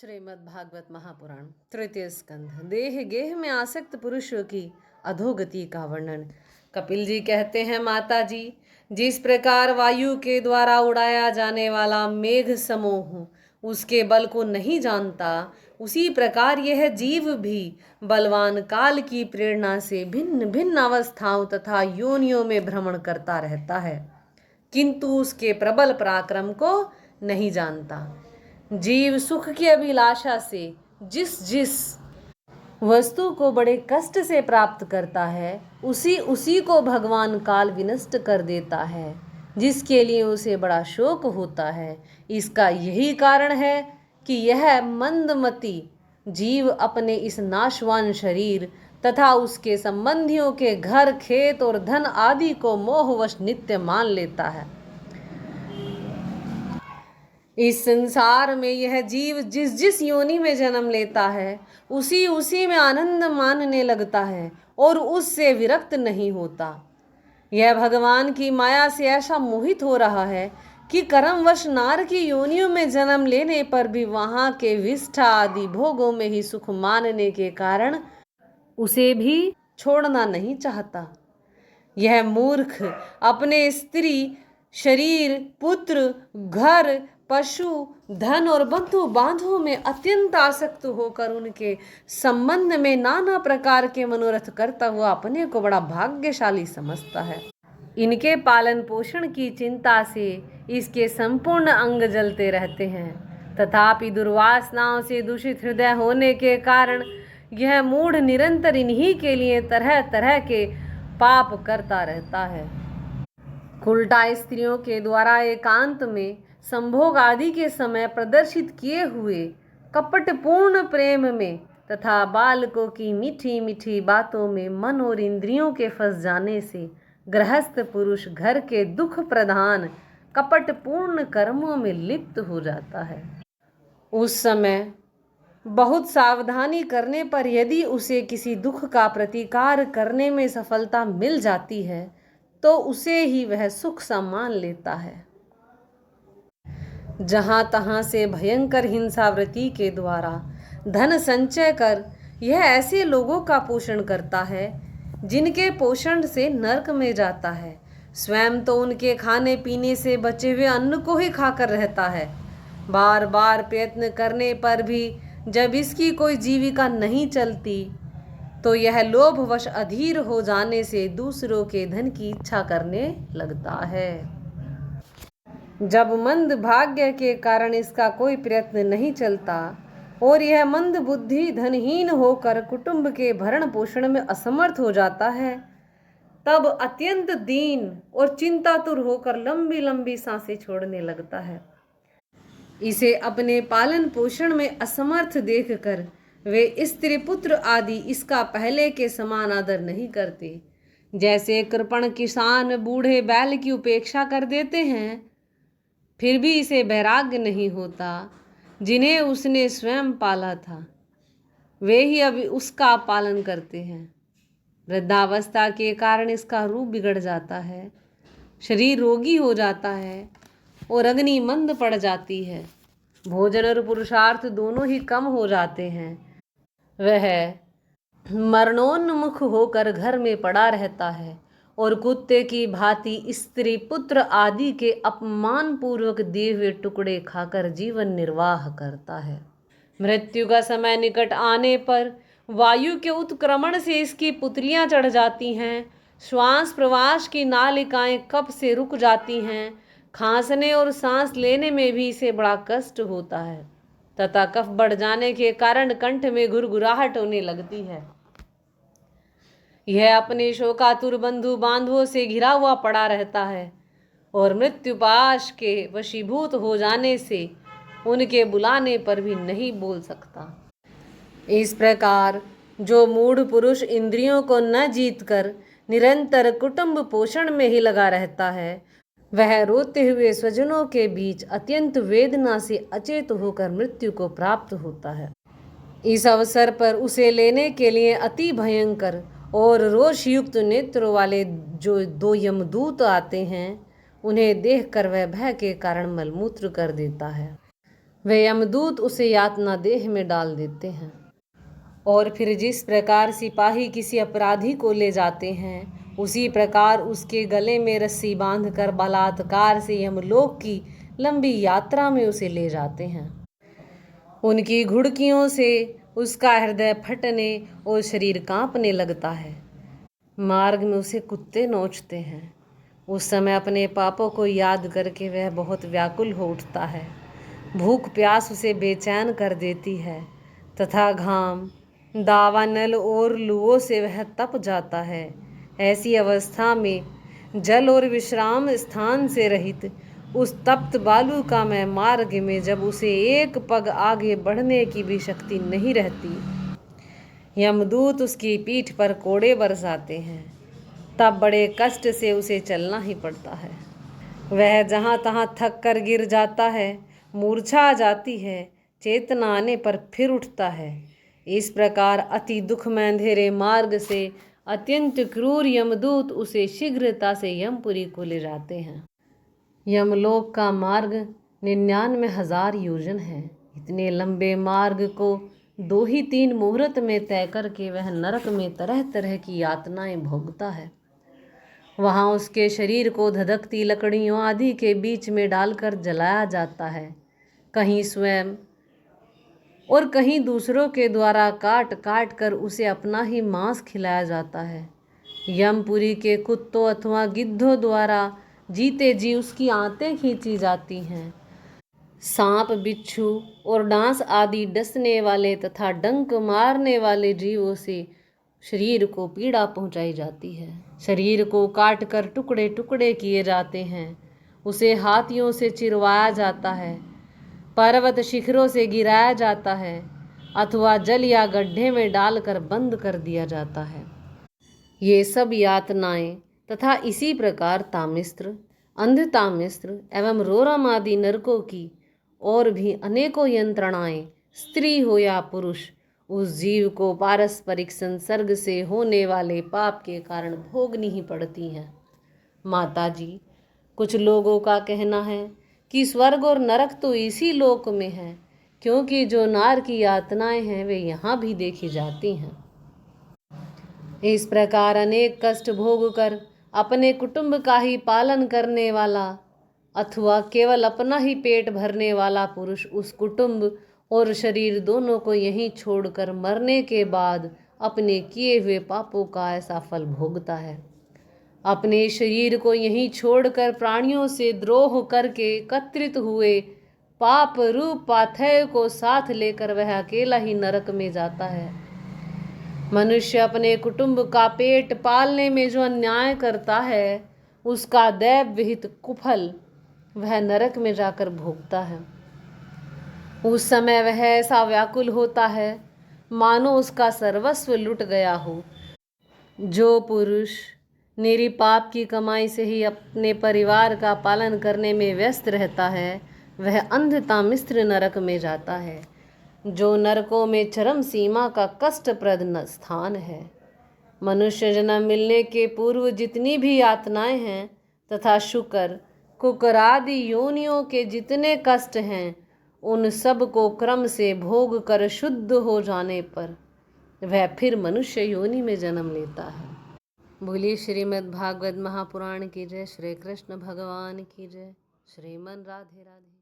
श्रीमद् भागवत महापुराण तृतीय स्कंध देह गेह में आसक्त पुरुषों की अधोगति का वर्णन। कपिल जी कहते हैं, माता जी, जिस प्रकार वायु के द्वारा उड़ाया जाने वाला मेघ समूह उसके बल को नहीं जानता, उसी प्रकार यह जीव भी बलवान काल की प्रेरणा से भिन्न भिन्न अवस्थाओं तथा योनियों में भ्रमण करता रहता है, किंतु उसके प्रबल पराक्रम को नहीं जानता। जीव सुख की अभिलाषा से जिस जिस वस्तु को बड़े कष्ट से प्राप्त करता है, उसी उसी को भगवान काल विनष्ट कर देता है, जिसके लिए उसे बड़ा शोक होता है। इसका यही कारण है कि यह मंदमती जीव अपने इस नाशवान शरीर तथा उसके संबंधियों के घर खेत और धन आदि को मोहवश नित्य मान लेता है। इस संसार में यह जीव जिस जिस योनि में जन्म लेता है, उसी उसी में आनंद मानने लगता है और उससे विरक्त नहीं होता। यह भगवान की माया से ऐसा मोहित हो रहा है कि कर्मवश नार की योनियों में जन्म लेने पर भी वहां के विष्ठा आदि भोगों में ही सुख मानने के कारण उसे भी छोड़ना नहीं चाहता। यह मूर्ख अपने स्त्री, शरीर, पुत्र, घर, पशु, धन और बंधु बांधवों में अत्यंत आसक्त होकर उनके संबंध में नाना प्रकार के मनोरथ करता हुआ अपने को बड़ा भाग्यशाली समझता है। इनके पालन पोषण की चिंता से इसके संपूर्ण अंग जलते रहते हैं, तथापि दुर्वासनाओं से दूषित हृदय होने के कारण यह मूढ़ निरंतर इन्हीं के लिए तरह तरह के पाप करता रहता है। उल्टा स्त्रियों के द्वारा एकांत में संभोग आदि के समय प्रदर्शित किए हुए कपटपूर्ण प्रेम में तथा बालकों की मीठी मीठी बातों में मन और इंद्रियों के फंस जाने से गृहस्थ पुरुष घर के दुख प्रधान कपटपूर्ण कर्मों में लिप्त हो जाता है। उस समय बहुत सावधानी करने पर यदि उसे किसी दुख का प्रतिकार करने में सफलता मिल जाती है, तो उसे ही वह सुख सा मान लेता है। जहां तहां से भयंकर हिंसावृत्ति के द्वारा धन संचय कर यह ऐसे लोगों का पोषण करता है जिनके पोषण से नरक में जाता है। स्वयं तो उनके खाने पीने से बचे हुए अन्न को ही खाकर रहता है। बार बार प्रयत्न करने पर भी जब इसकी कोई जीविका नहीं चलती, तो यह लोभवश अधीर हो जाने से दूसरों के धन की इच्छा करने लगता है। जब मंद भाग्य के कारण इसका कोई प्रयत्न नहीं चलता और यह मंद बुद्धि धनहीन होकर कुटुंब के भरण पोषण में असमर्थ हो जाता है, तब अत्यंत दीन और चिंतातुर होकर लंबी लंबी सांसें छोड़ने लगता है। इसे अपने पालन पोषण में असमर्थ देखकर वे स्त्री पुत्र आदि इसका पहले के समान आदर नहीं करते। जैसे कृपण किसान बूढ़े बैल की उपेक्षा कर देते हैं, फिर भी इसे वैराग्य नहीं होता। जिन्हें उसने स्वयं पाला था, वे ही अब उसका पालन करते हैं। वृद्धावस्था के कारण इसका रूप बिगड़ जाता है, शरीर रोगी हो जाता है और अग्नि मंद पड़ जाती है। भोजन और पुरुषार्थ दोनों ही कम हो जाते हैं। वह मरणोन्मुख होकर घर में पड़ा रहता है और कुत्ते की भांति स्त्री पुत्र आदि के अपमान पूर्वक दिए हुए टुकड़े खाकर जीवन निर्वाह करता है। मृत्यु का समय निकट आने पर वायु के उत्क्रमण से इसकी पुतलियां चढ़ जाती हैं, श्वास प्रवास की नालिकाएं कफ से रुक जाती हैं, खांसने और सांस लेने में भी इसे बड़ा कष्ट होता है तथा कफ बढ़ जाने के कारण कंठ में गुरगुराहट होने लगती है। यह अपने शोकातुर बंधु बांधवों से घिरा हुआ पड़ा रहता है और मृत्युपाश के वशीभूत हो जाने से उनके बुलाने पर भी नहीं बोल सकता। इस प्रकार जो मूढ़ पुरुष इंद्रियों को न जीतकर निरंतर कुटुंब पोषण में ही लगा रहता है, वह रोते हुए स्वजनों के बीच अत्यंत वेदना से अचेत होकर मृत्यु को प्राप्त होता है। इस अवसर पर उसे लेने के लिए अति भयंकर और रोषयुक्त नेत्रों वाले जो दो यमदूत आते हैं, उन्हें देखकर वह भय के कारण मलमूत्र कर देता है। वे यमदूत उसे यातना देह में डाल देते हैं। और फिर जिस प्रकार सिपाही किसी अपराधी को ले जाते हैं, उसी प्रकार उसके गले में रस्सी बांधकर बलात्कार से यमलोक की लंबी यात्रा में उसे ले जाते हैं। उनकी घुड़कियों से उसका हृदय फटने और शरीर कांपने लगता है। मार्ग में उसे कुत्ते नोचते हैं। उस समय अपने पापों को याद करके वह बहुत व्याकुल हो उठता है। भूख प्यास उसे बेचैन कर देती है तथा घाम, दावानल और लुओं से वह तप जाता है। ऐसी अवस्था में जल और विश्राम स्थान से रहित उस तप्त बालू का मैं मार्ग में जब उसे एक पग आगे बढ़ने की भी शक्ति नहीं रहती, यमदूत उसकी पीठ पर कोड़े बरसाते हैं, तब बड़े कष्ट से उसे चलना ही पड़ता है। वह जहाँ तहाँ थक कर गिर जाता है, मूर्छा आ जाती है, चेतना आने पर फिर उठता है। इस प्रकार अति दुख में अंधेरे मार्ग से अत्यंत क्रूर यमदूत उसे शीघ्रता से यमपुरी को ले जाते हैं। यमलोक का मार्ग 99,000 योजन है। इतने लंबे मार्ग को 2 ही 3 मुहूर्त में तय करके वह नरक में तरह तरह की यातनाएं भोगता है। वहाँ उसके शरीर को धधकती लकड़ियों आदि के बीच में डालकर जलाया जाता है। कहीं स्वयं और कहीं दूसरों के द्वारा काट काट कर उसे अपना ही मांस खिलाया जाता है। यमपुरी के कुत्तों अथवा गिद्धों द्वारा जीते जी उसकी आंतें खींची जाती हैं। सांप, बिच्छू और डांस आदि डसने वाले तथा डंक मारने वाले जीवों से शरीर को पीड़ा पहुंचाई जाती है। शरीर को काट कर टुकड़े टुकड़े किए जाते हैं। उसे हाथियों से चिरवाया जाता है, पर्वत शिखरों से गिराया जाता है अथवा जल या गड्ढे में डालकर बंद कर दिया जाता है। ये सब यातनाएं तथा इसी प्रकार तामिस्त्र, अंधतामिस्त्र एवं रोरम आदि नरकों की और भी अनेकों यंत्रणाएं स्त्री हो या पुरुष उस जीव को पारस्परिक संसर्ग से होने वाले पाप के कारण भोगनी ही पड़ती हैं। माता जी, कुछ लोगों का कहना है कि स्वर्ग और नरक तो इसी लोक में है, क्योंकि जो नार की यातनाएं हैं वे यहाँ भी देखी जाती हैं। इस प्रकार अनेक कष्ट भोग कर अपने कुटुंब का ही पालन करने वाला अथवा केवल अपना ही पेट भरने वाला पुरुष उस कुटुंब और शरीर दोनों को यहीं छोड़कर मरने के बाद अपने किए हुए पापों का ऐसा फल भोगता है। अपने शरीर को यहीं छोड़कर प्राणियों से द्रोह करके एकत्रित हुए पाप रूप पाथेय को साथ लेकर वह अकेला ही नरक में जाता है। मनुष्य अपने कुटुंब का पेट पालने में जो अन्याय करता है, उसका दैव विहित कुफल वह नरक में जाकर भोगता है। उस समय वह ऐसा व्याकुल होता है मानो उसका सर्वस्व लुट गया हो। जो पुरुष निरीपाप की कमाई से ही अपने परिवार का पालन करने में व्यस्त रहता है, वह अंधतामिस्त्र नरक में जाता है, जो नरकों में चरम सीमा का कष्टप्रद स्थान है। मनुष्य जन्म मिलने के पूर्व जितनी भी यातनाएं हैं तथा शुकर, कुकर आदि योनियों के जितने कष्ट हैं, उन सब को क्रम से भोग कर शुद्ध हो जाने पर वह फिर मनुष्य योनि में जन्म लेता है। बोलिए श्रीमद् भागवत महापुराण की जय। श्री कृष्ण भगवान की जय। श्रीमन राधे राधे।